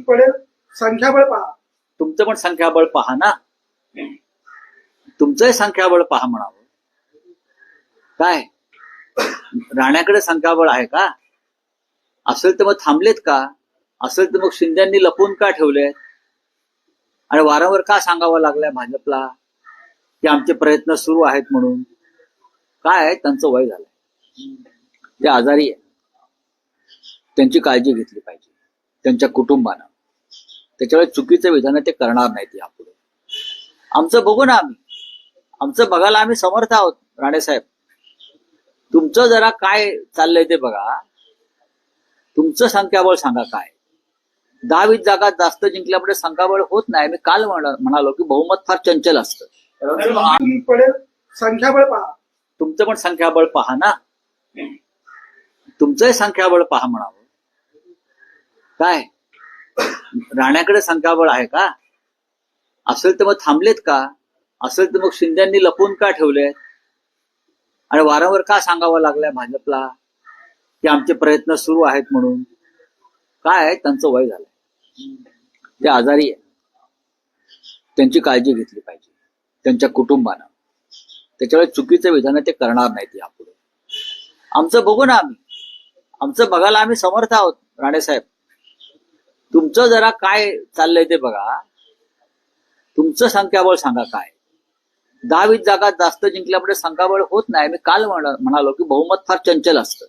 पडेल संख्याबळ पहा. तुमचं पण संख्याबळ पहा ना. तुमचंही संख्याबळ पहा म्हणावं. काय राण्याकडे संख्याबळ आहे का? असेल तर मग थांबलेत का? असेल तर मग शिंद्यांनी लपवून का ठेवले? आणि वारंवार का सांगावं लागलंय भाजपला की आमचे प्रयत्न सुरू आहेत म्हणून? काय त्यांचं वय झालंय, ते आजारी आहे, त्यांची काळजी घेतली पाहिजे त्यांच्या कुटुंबानं. त्याच्यामुळे चुकीचं विधान ते करणार नाहीत यापुढे. आमचं बघू ना, आमचं बघायला आम्ही समर्थ आहोत. राणेसाहेब, तुमचं जरा काय चाललंय ते बघा. तुमचं संख्याबळ सांगा काय. 10-20 जागा जास्त जिंकल्यामुळे संख्याबळ होत नाही. मी काल म्हणालो की बहुमत फार चंचल असतं. पडेल संख्याबळ पहा. तुमचं पण संख्याबळ पहा ना. तुमचंही संख्याबळ पहा म्हणावं. काय राण्याकडे संख्याबळ आहे का? असेल तर मग थांबलेत का? असेल तर मग शिंद्यांनी लपवून का ठेवले? आणि वारंवार का सांगावं लागलंय भाजपला की आमचे प्रयत्न सुरू आहेत म्हणून? काय त्यांचं वय झालंय, ते आजारी आहे, त्यांची काळजी घेतली पाहिजे त्यांच्या कुटुंबानं. त्याच्यामुळे चुकीचं विधान ते करणार नाहीत यापुढे. आमचं बघू ना, आमचं बघायला आम्ही समर्थ आहोत. राणेसाहेब, तुमचं जरा काय चाललंय ते बघा. तुमचं संख्याबळ सांगा काय. 10-20 जागा जास्त जिंकल्यामुळे संख्याबळ होत नाही. मी काल म्हणालो की बहुमत फार चंचल असतं.